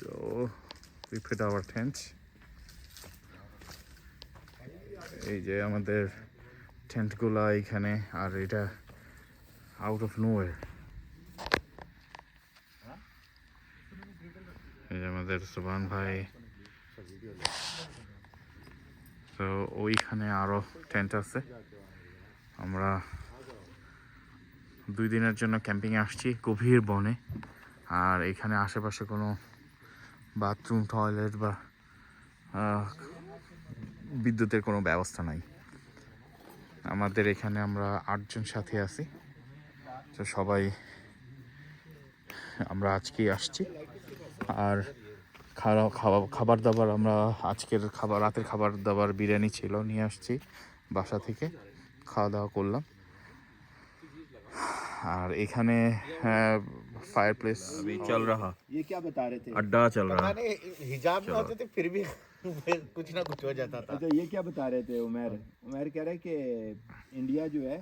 So we put our tent. এই যে আমাদের টেন্টগুলো এখানে, আর এটা আউট অফ নোওয়্যার। এই যে আমাদের সুবহান ভাই। তো ওইখানে আরো টেন্ট আছে। আমরা 2 দিনের জন্য ক্যাম্পিংয়ে আসছি গভীর বনে, আর এখানে আশেপাশে কোনো বাথরুম, টয়লেট বা বিদ্যুতের কোনো ব্যবস্থা নাই। আমাদের এখানে আমরা 8 জন সাথী আছি। তো সবাই আমরা আজকেই আসছি। আর খাবার দাবার, আমরা আজকের রাতের খাবার দাবার বিরিয়ানি ছিল, নিয়ে আসছি বাসা থেকে, খাওয়া দাওয়া করলাম। আর এখানে फायर प्लेस अभी चल रहा, ये क्या बता रहे थे? अड्डा चल रहा। हिजाब में होते थे फिर भी कुछ ना कुछ हो जाता था। अच्छा, ये क्या बता रहे थे उमर कह रहे कि इंडिया जो है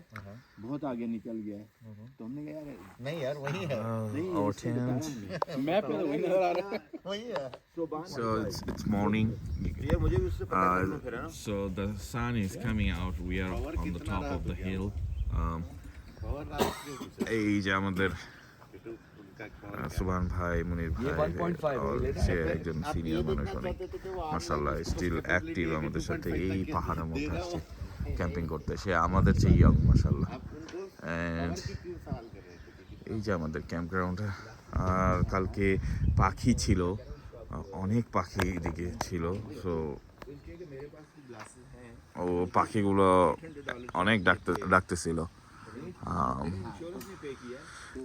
बहुत आगे निकल गया है। तो हमने कहा यार नहीं यार वही है, Our tent. मैप पे तो वही नजर आ रहा है। वही है। So it's morning. ये मुझे भी उससे पता करना फिर है ना। So the sun is coming out. We are on the top of the hill. এই যে আমাদের সুবহান ভাই, মুনির ভাই, সে একজন সিনিয়র মানুষ, অনেক মাশাআল্লাহ স্টিল অ্যাক্টিভ আমাদের সাথে এই পাহাড়ের মধ্যে আসছে ক্যাম্পিং করতে। সে আমাদের চেয়ে ইয়ং মাশাআল্লাহ। অ্যান্ড এই যে আমাদের ক্যাম্পগ্রাউন্ড। আর কালকে পাখি ছিল, অনেক পাখি এদিকে ছিল। সো ও পাখিগুলো অনেক ডাকতেছিল।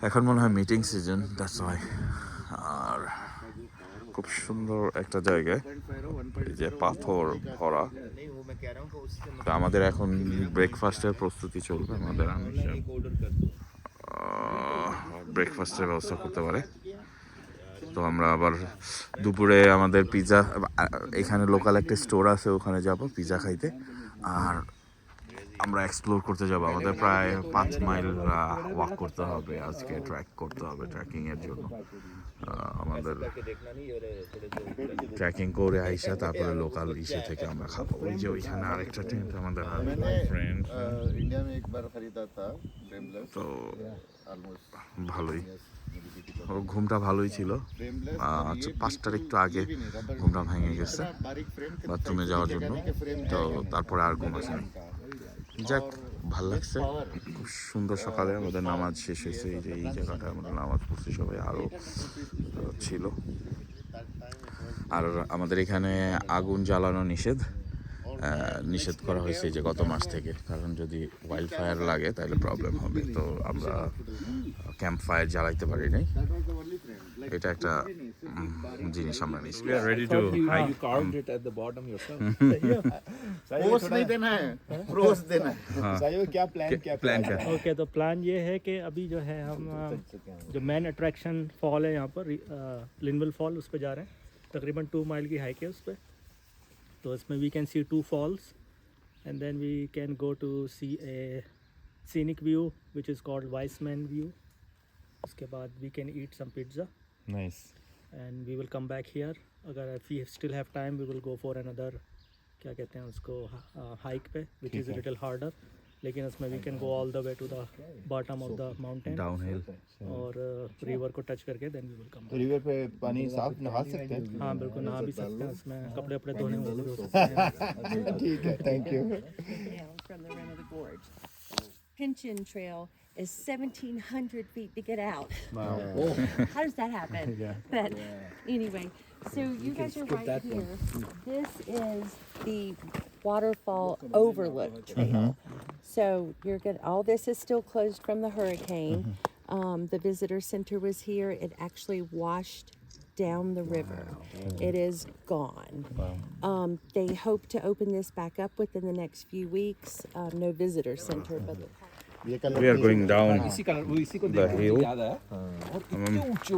এখন মনে হয় মিটিং সিজন, দ্যাটস ওয়াই। আর খুব সুন্দর একটা জায়গায়, এই যে পাথর ভরা। তো আমাদের এখন ব্রেকফাস্টের প্রস্তুতি চলবে। আমাদের ব্রেকফাস্টের ব্যবস্থা করতে পারে। তো আমরা আবার দুপুরে আমাদের পিৎজা, এখানে লোকাল একটা স্টোর আছে, ওখানে যাব পিৎজা খাইতে। আর আমরা এক্সপ্লোর করতে যাব। আমাদের প্রায় 5 মাইল ওয়াক করতে হবে আজকে, ট্র্যাক করতে হবে ট্রেকিংয়ের জন্য। আমাদের ট্রেকিং করে আইসা তারপরে লোকাল ইসে থেকে আমরা খাবো। ওই যে ওইখানে আরেকটা টেন্ট আমাদের ফ্রেন্ড। इंडिया में एक बार खरीदा था फ्रेमलेस, তো ऑलमोस्ट ভালোই, ওর ঘুমটা ভালোই ছিল। 5টার একটু আগে ঘুমটা ভেঙে গেছে বাথরুমে যাওয়ার জন্য। তো তারপরে আর ঘুম আসেনি। যাক, ভাল লাগছে, খুব সুন্দর। সকালে আমাদের নামাজ শেষ হয়েছে, এই যে এই জায়গাটায় আমরা নামাজ পড়ছি সবাই, আরও ছিল। আর আমাদের এখানে আগুন জ্বালানো নিষেধ করা হয়েছে যে গত মাস থেকে, কারণ যদি ওয়াইল্ড ফায়ার লাগে তাহলে প্রবলেম হবে। তো আমরা ক্যাম্প ফায়ার জ্বালাইতে পারি নাই, এটা একটা জিনিস আমরা নিচ্ছি। We are ready to hike. You carved it at the bottom yourself. Post नहीं देना है, प्रोस देना है। साहिब क्या प्लान प्लान क्या? ओके, तो प्लान ये है कि अभी जो है हम जो मेन अट्रैक्शन फॉल है यहाँ पर, लिनवल फॉल, उस पर जा रहे हैं। तकरीबन 2 माइल की हाइक है उस पर। तो इसमें we can see 2 falls and then we can go to see a scenic view which is called Wiseman view. उसके बाद we can eat some pizza Nice. And we will come back here. अगर if we still have time we will go for another, क्या कहते हैं उसको, hike पे, which is little harder. लेकिन उसमें we can go all the way to the bottom of the mountain Downhill. और river को टच करके देन वी विल कम। तो रिवर पे पानी साफ नहा सकते हैं? हाँ बिल्कुल, नहा भी सकते हैं उसमें, कपड़े वपड़े धोने वो भी हो सकते हैं। ठीक है, thank you. down from the rim of the gorge. Pinchin Trail is 1,700 feet to get out. Wow. How does that happen? But anyway, so you guys are right here. This is the waterfall overlook trail. So you're good. All this is still closed from the hurricane. The visitor center was here. It actually washed down the river. It is gone. They hope to open this back up within the next few weeks. No visitor center, but We are going down इसी को the hill. याद आया। और इतने ऊंचे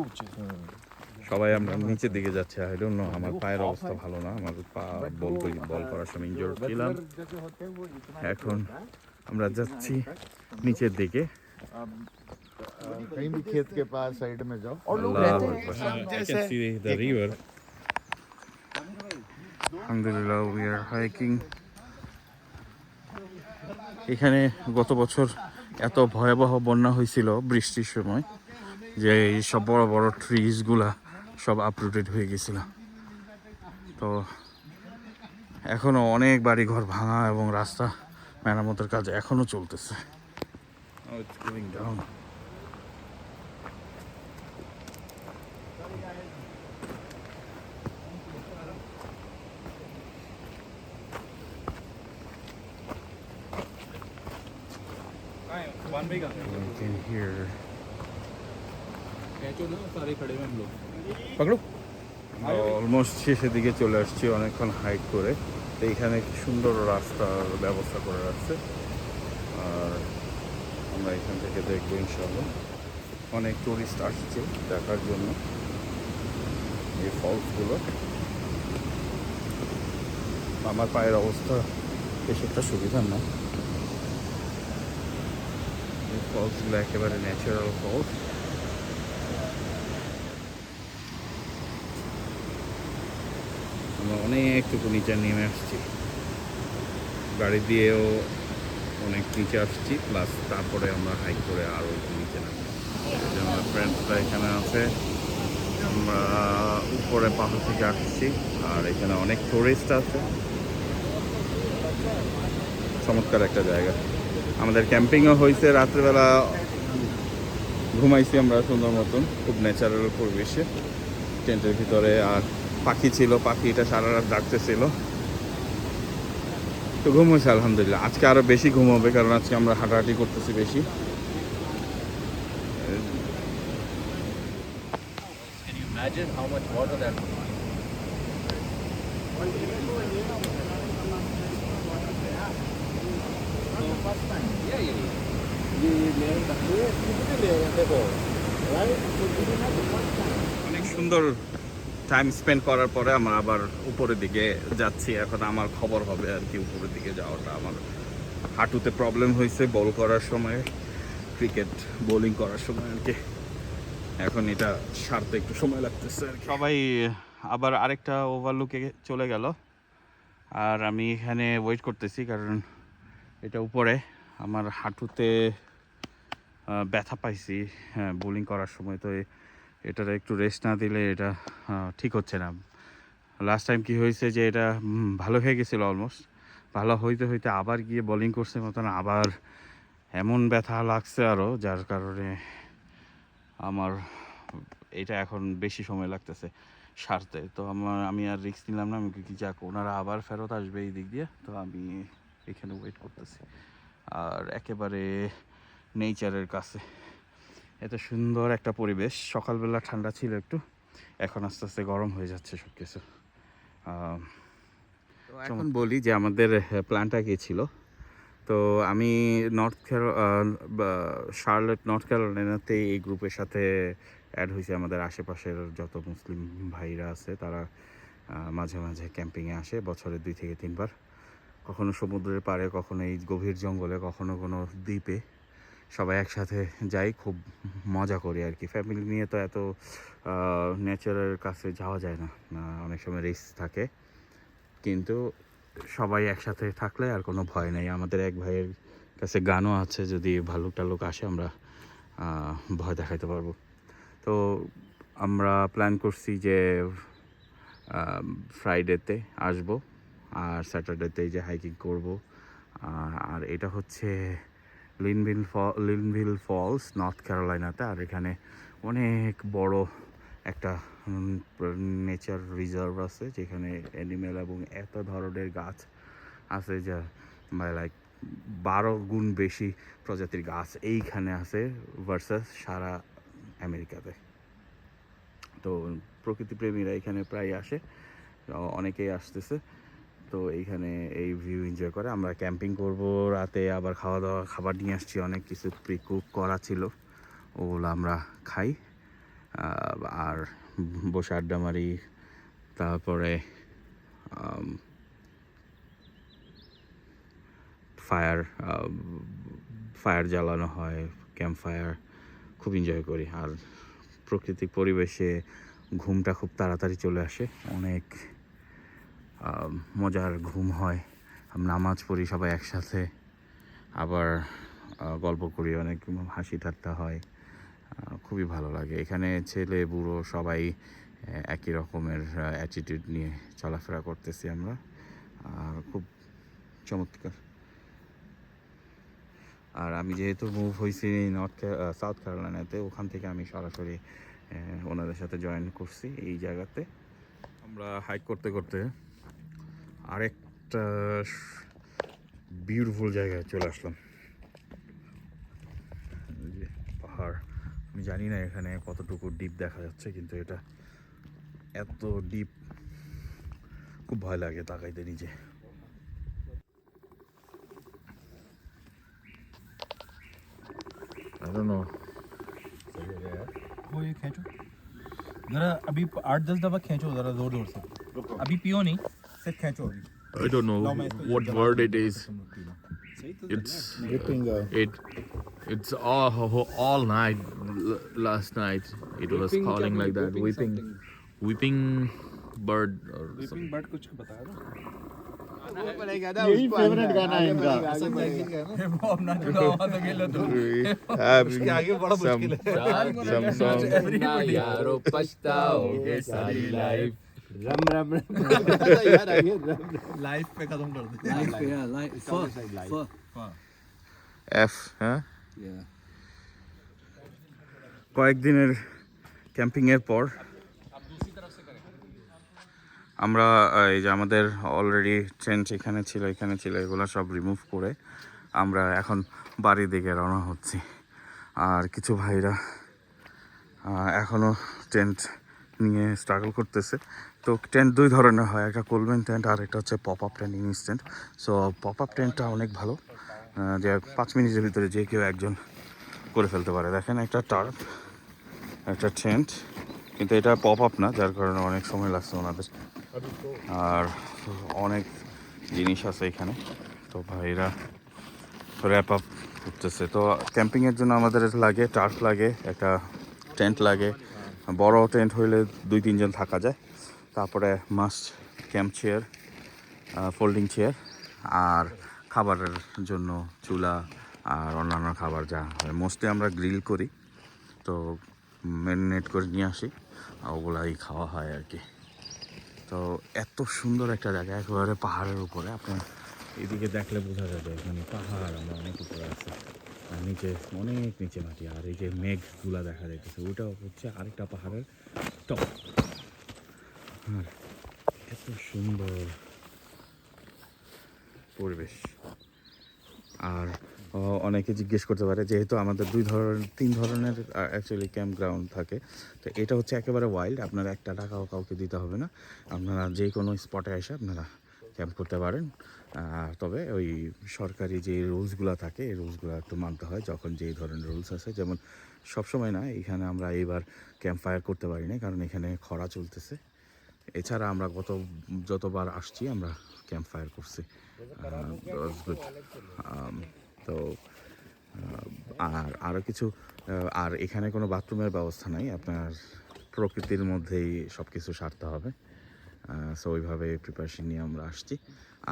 সবাই আমরা নিচের দিকে যাচ্ছি। আই ডোন্ট নো, আমার পায়ের অবস্থা ভালো না, আমার পা বল করার সময় ইনজোর ছিলাম। এখন আমরা যাচ্ছি নিচের দিকে। कहीं भी खेत के पास साइड में जाओ और लोग Allah रहते हैं Akbar. सब You जैसे can see the river. আলহামদুলিল্লাহ উই আর হাইকিং। এখানে গত বছর এত ভয়াবহ বন্যা হয়েছিল বৃষ্টির সময় যে এই সব বড় বড় ট্রিজগুলা সব আপরুটেড হয়ে গেছিল। তো এখনো অনেক বাড়িঘর ভাঙা এবং রাস্তা মেরামতের কাজ এখনো চলতেছে। Oh, it's going down. You can hear. पकड़ो। অলমোস্ট শেষের দিকে চলে আসছি অনেকক্ষণ হাইক করে। তো এইখানে কি সুন্দর রাস্তার ব্যবস্থা করে রাখছে, আর আমরা এখান থেকে দেখবো ইনশাআল্লাহ। অনেক টুরিস্ট আসছে দেখার জন্য এই ফলসগুলো। আমার পায়ের অবস্থা বেশ একটা সুবিধা না। এই ফলসগুলো একেবারে ন্যাচারাল ফলস। আমরা অনেকটুকু নিচে নেমে আসছি, গাড়ি দিয়েও অনেক নিচে আসছি, প্লাস তারপরে আমরা হাইক করে আরও একটু নিচে নামছি। আমার ফ্রেন্ডসরা এখানে আছে, আমরা উপরে পাহাড় থেকে আসছি, আর এখানে অনেক টুরিস্ট আছে। চমৎকার একটা জায়গা। আমাদের ক্যাম্পিংও হয়েছে, রাত্রেবেলা ঘুমাইছি আমরা সুন্দর মতন, খুব ন্যাচারাল পরিবেশে টেন্টের ভিতরে। আর পাখি ছিল, পাখিটা সারা রাত ডাকতেছিল, তো ঘুম হয়েছে আলহামদুলিল্লাহ। আজকে আরও বেশি ঘুম হবে, কারণ আজকে আমরা হাঁটাহাঁটি করতেছি বেশি। Can you imagine how much water that অনেক সুন্দর টাইম স্পেন্ড করার পরে আমরা আবার উপরের দিকে যাচ্ছি। এখন আমার খবর হবে আর কি উপরের দিকে যাওয়াটা। আমার হাঁটুতে প্রবলেম হয়েছে বল করার সময়, ক্রিকেট বোলিং করার সময় আর কি। এখন এটা সারতে একটু সময় লাগতেছে আর কি। সবাই আবার আরেকটা ওভারলুকে চলে গেল, আর আমি এখানে ওয়েট করতেছি, কারণ এটা উপরে আমার হাঁটুতে ব্যথা পাইছি বোলিং করার সময়। তো এটার একটু রেস্ট না দিলে এটা ঠিক হচ্ছে না। লাস্ট টাইম কি হয়েছে যে এটা ভালো হয়ে গেছিলো, অলমোস্ট ভালো হইতে হইতে আবার গিয়ে বোলিং করছে মতন আবার এমন ব্যথা লাগছে আরও, যার কারণে আমার এটা এখন বেশি সময় লাগতেছে সারতে। তো আমি আর রিস্ক নিলাম না। আমি কি যাক, ওনারা আবার ফেরত আসবে এই দিক দিয়ে, তো আমি এখানে ওয়েট করতেছি। আর একেবারে নেচারের কাছে, এত সুন্দর একটা পরিবেশ। সকালবেলা ঠান্ডা ছিল একটু, এখন আস্তে আস্তে গরম হয়ে যাচ্ছে সব কিছু। এখন বলি যে আমাদের প্ল্যানটা কী ছিল। তো আমি শার্লেট নর্থ ক্যারোলাইনাতে এই গ্রুপের সাথে অ্যাড হয়েছে। আমাদের আশেপাশের যত মুসলিম ভাইরা আছে তারা মাঝে মাঝে ক্যাম্পিংয়ে আসে, বছরে 2 থেকে 3 বার। কখনো সমুদ্রের পাড়ে, কখনো এই গভীর জঙ্গলে, কখনো কোনো দ্বীপে সবাই একসাথে যাই, খুব মজা করি আর কি। ফ্যামিলি নিয়ে তো এত নেচারের কাছে যাওয়া যায় না, অনেক সময় রিস্ক থাকে, কিন্তু সবাই একসাথে থাকলে আর কোনো ভয় নেই। আমাদের এক ভাইয়ের কাছে গানও আছে, যদি ভালুক টালুক আসে আমরা ভয় দেখাইতে পারবো। তো আমরা প্ল্যান করছি যে ফ্রাইডেতে আসবো, আর স্যাটারডেতে যে হাইকিং করব। আর এটা হচ্ছে লিনভিল ফলস নর্থ ক্যারোলাইনাতে। আর এখানে অনেক বড় একটা নেচার রিজার্ভ আছে, যেখানে অ্যানিমেল এবং এত ধরনের গাছ আছে, যা লাইক 12 গুণ বেশি প্রজাতির গাছ এইখানে আছে ভার্সাস সারা আমেরিকাতে। তো প্রকৃতিপ্রেমীরা এখানে প্রায় আসে, অনেকেই আসতেছে। তো এইখানে এই ভিউ এনজয় করে। আমরা ক্যাম্পিং করব রাতে, আবার খাওয়া দাওয়া খাবার নিয়ে আসছি, অনেক কিছু প্রি কুক করা ছিল, ওগুলো আমরা খাই আর বসে আড্ডা মারি। তারপরে ফায়ার জ্বালানো হয়, ক্যাম্প ফায়ার, খুব এনজয় করি। আর প্রাকৃতিক পরিবেশে ঘুমটা খুব তাড়াতাড়ি চলে আসে, অনেক মজার ঘুম হয়। আমরা নামাজ পড়ি সবাই একসাথে, আবার গল্প করি, অনেক হাসি ঠাট্টা হয়, খুবই ভালো লাগে। এখানে ছেলে বুড়ো সবাই একই রকমের অ্যাটিটিউড নিয়ে চলাফেরা করতেছি আমরা, আর খুব চমৎকার। আর আমি যেহেতু মুভ হয়েছি সাউথ ক্যারোলাইনাতে, ওখান থেকে আমি সরাসরি ওনাদের সাথে জয়েন করছি এই জায়গাতে। আমরা হাইক করতে করতে আরেকটা বিউটিফুল জায়গায় চলে আসলাম, যে পাহাড়। আমি জানি না এখানে কতটুকু ডিপ দেখা যাচ্ছে, কিন্তু এটা এত ডিপ, খুব ভয় লাগে তাকাইতে নিচে। I don't know. वो ये खींचो जरा, अभी 8-10 दफा खींचो जरा जोर जोर से, अभी पियो नहीं, सिर्फ खींचो अभी। I don't know what word it is. It's it's all night. Last night it was calling like that, weeping bird or something. But कुछ बताया ना यही फेवरेट गाना है इनका। वो अपना जुड़ा हुआ तो खेलो तो उसके आगे बड़ा मुश्किल है। some song. यारो पछताओगे सारी लाइफ। रम रम लाइफ पे खत्म कर दे। F, হ্যাঁ? কয়েকদিনের ক্যাম্পিংয়ের পর আমরা এই যে আমাদের অলরেডি টেন্ট এখানে ছিল এগুলো সব রিমুভ করে আমরা এখন বাড়ির দিকে রওনা হচ্ছি। আর কিছু ভাইরা এখনও টেন্ট নিয়ে স্ট্রাগল করতেছে। তো টেন্ট দুই ধরনের হয়, একটা কোলম্যান টেন্ট আর একটা হচ্ছে pop up tent, instant. So pop up টেন্টটা অনেক ভালো, যে 5 মিনিটের ভিতরে যে কেউ একজন করে ফেলতে পারে। দেখেন একটা টার্প, একটা টেন্ট, কিন্তু এটা পপ আপ না, যার কারণে অনেক সময় লাগছে ওনাদের। আর অনেক জিনিস আছে এখানে, তো ভাইরা র্যাপ আপ করতেছে। তো ক্যাম্পিংয়ের জন্য আমাদের লাগে টার্প লাগে, একটা টেন্ট লাগে। বড় টেন্ট হইলে 2-3 জন থাকা যায়। তারপরে must camp chair, folding chair, আর খাবারের জন্য চুলা আর অন্যান্য খাবার যা হয়। মোস্টলি আমরা গ্রিল করি, তো ম্যারিনেট করে নিয়ে আসি, ওগুলাই খাওয়া হয় আর কি। তো এত সুন্দর একটা জায়গা, একেবারে পাহাড়ের উপরে। আপনার এদিকে দেখলে বোঝা যাবে এখানে পাহাড়, আমরা অনেক উপরে আছে, আর নিচে অনেক নিচে মাটি। আর এই যে মেঘগুলা দেখা যাইতেছে, ওইটাও হচ্ছে আরেকটা পাহাড়ের টপ। আর এত সুন্দর পরিবেশ। আর অনেকে জিজ্ঞেস করতে পারে, যেহেতু আমাদের 3 ধরনের অ্যাকচুয়ালি ক্যাম্প গ্রাউন্ড থাকে, তো এটা হচ্ছে একেবারে ওয়াইল্ড, আপনারা একটা টাকাও কাউকে দিতে হবে না, আপনারা যে কোনো স্পটে এসে আপনারা ক্যাম্প করতে পারেন। তবে ওই সরকারি যে রুলসগুলো থাকে, এই রুলসগুলো একটু মানতে হয়, যখন যেই ধরনের রুলস আছে। যেমন সবসময় না, এখানে আমরা এইবার ক্যাম্প ফায়ার করতে পারি না, কারণ এখানে খরা চলতেছে। এছাড়া আমরা যতবার আসছি আমরা ক্যাম্প ফায়ার করছি। গুড। তো আর আরও কিছু, আর এখানে কোনো বাথরুমের ব্যবস্থা নাই, আপনার প্রকৃতির মধ্যেই সব কিছু সারতে হবে। সো ওইভাবে প্রিপারেশন নিয়ে আমরা আসছি।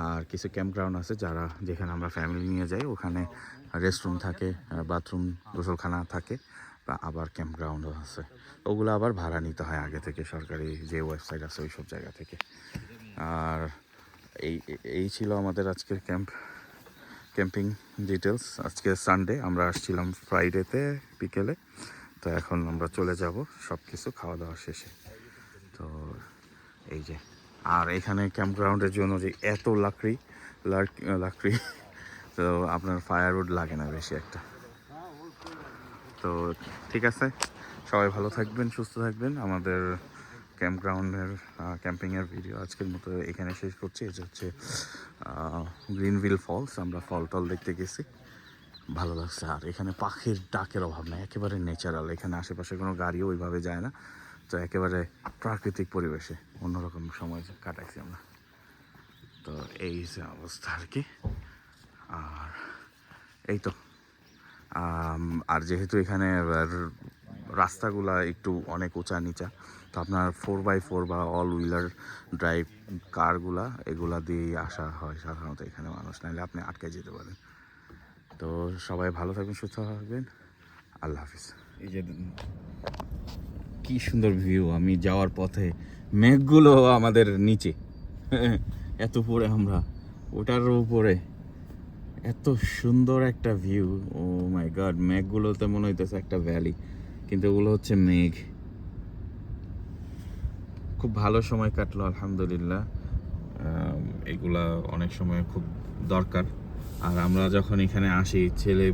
আর কিছু ক্যাম্প গ্রাউন্ড আছে যেখানে আমরা ফ্যামিলি নিয়ে যাই, ওখানে রেস্টরুম থাকে, বাথরুম, গোসলখানা থাকে, বা আবার ক্যাম্প গ্রাউন্ডও আছে। ওগুলো আবার ভাড়া নিতে হয় আগে থেকে, সরকারি যে ওয়েবসাইট আছে ওই সব জায়গা থেকে। আর এই ছিল আমাদের আজকের ক্যাম্পিং ডিটেলস। আজকে সানডে, আমরা আসছিলাম ফ্রাইডেতে বিকেলে, তো এখন আমরা চলে যাব সব কিছু খাওয়া দাওয়া শেষে। তো এই যে, আর এখানে ক্যাম্প গ্রাউন্ডের জন্য যে এত লাকড়ি, তো আপনার ফায়ারউড লাগে না বেশি একটা। তো ঠিক আছে, সবাই ভালো থাকবেন, সুস্থ থাকবেন। আমাদের ক্যাম্প গ্রাউন্ডের ক্যাম্পিংয়ের ভিডিও আজকের মতো এখানে শেষ করছি। এটা হচ্ছে গ্রিনভিল ফলস। আমরা ফল দেখতে গেছি, ভালো লাগছে। আর এখানে পাখির ডাকের অভাব নাই, একেবারে ন্যাচারাল। এখানে আশেপাশে কোনো গাড়িও ওইভাবে যায় না, তো একেবারে প্রাকৃতিক পরিবেশে অন্যরকম সময় কাটাইছি আমরা। তো এই যে অবস্থা আর কি। আর এই তো আর যেহেতু এখানে রাস্তাগুলা একটু অনেক উঁচা নিচা, তো আপনার 4x4 বা অল হুইলার ড্রাইভ কারগুলা এগুলা দিয়েই আসা হয় সাধারণত এখানে মানুষ, নাহলে আপনি আটকে যেতে পারেন। তো সবাই ভালো থাকবেন, সুস্থ থাকবেন, আল্লাহ হাফিজ। এই যে কি সুন্দর ভিউ, আমি যাওয়ার পথে মেঘগুলো আমাদের নিচে, এত উপরে আমরা, ওটার উপরে এত সুন্দর একটা ভিউ। ও মাই গড, মেঘগুলোতে মনে হইতেছে একটা ভ্যালি, কিন্তু ওগুলো হচ্ছে মেঘ। খুব ভালো সময় কাটলো আলহামদুলিল্লাহ। এগুলা অনেক সময় খুব দরকার। আর আমরা যখন এখানে আসি, ছেলে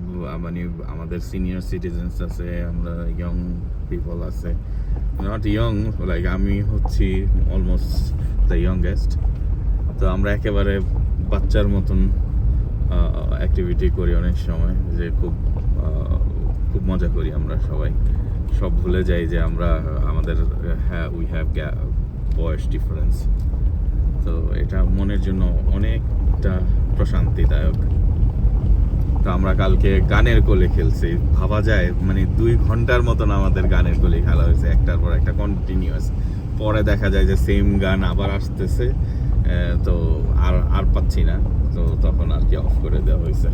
মানে আমাদের সিনিয়র সিটিজেন্স আছে, আমরা ইয়ং পিপল আছে, নট ইয়ং, লাইক আমি হচ্ছি অলমোস্ট দ্য ইয়ংগেস্ট। তো আমরা একেবারে বাচ্চার মতন অ্যাক্টিভিটি করি অনেক সময়, যে খুব মজা করি আমরা সবাই, সব ভুলে যাই যে আমরা আমাদের উই হ্যাভ বয়স ডিফারেন্স। তো এটা মনের জন্য অনেকটা প্রশান্তিদায়ক। তো আমরা কালকে গানের কোলে খেলছি, ভাবা যায় মানে 2 ঘন্টার মতন আমাদের গানের কোলে খেলা হয়েছে, একটার পর একটা কন্টিনিউয়াস। পরে দেখা যায় যে সেম গান আবার আসতেছে, তো আর পাচ্ছি না, তো তখন আর কি অফ করে দেওয়া হয়েছে।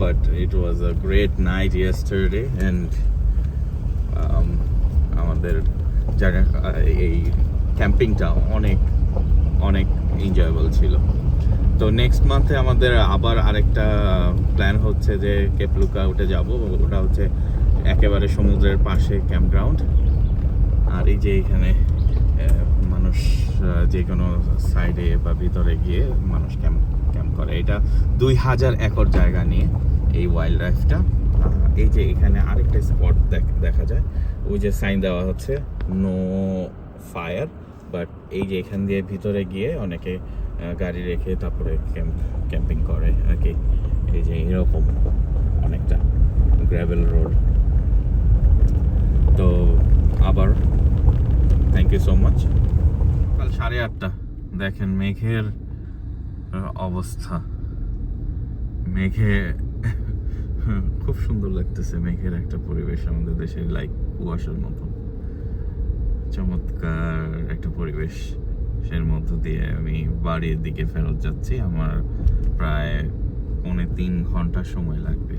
But it was a great night yesterday, and আমাদের জায়গা এই ক্যাম্পিংটা অনেক অনেক এনজয়েবল ছিল। তো নেক্সট মান্থে আমাদের আবার আরেকটা প্ল্যান হচ্ছে যে কেপ লুকআউটে যাব। ওটা হচ্ছে একেবারে সমুদ্রের পাশে ক্যাম্পগ্রাউন্ড। আর এই যে এখানে মানুষ যে কোনো সাইডে বা ভিতরে গিয়ে মানুষ ক্যাম্প করে। এটা 2000 একর জায়গা নিয়ে এই ওয়াইল্ড লাইফটা। এই যে এখানে আরেকটা স্পট দেখা যায়, ওই যে সাইন দেওয়া হচ্ছে নো ফায়ার, বাট এই যে এখান দিয়ে ভিতরে গিয়ে অনেকে গাড়ি রেখে তারপরে ক্যাম্পিং করে আর কি। এই যে এরকম অনেকটা গ্র্যাভেল রোড। তো আবার থ্যাংক ইউ সো মাচ। কাল 8:30, দেখেন মেঘের অবস্থা, মেঘে খুব সুন্দর লাগতেছে। মেঘের একটা পরিবেশ আমাদের দেশে, লাইক কুয়াশার মতো চমৎকার একটা পরিবেশ। সের মধ্য দিয়ে আমি বাড়ির দিকে ফেরত যাচ্ছি। আমার প্রায় 3.25 ঘন্টা সময় লাগবে।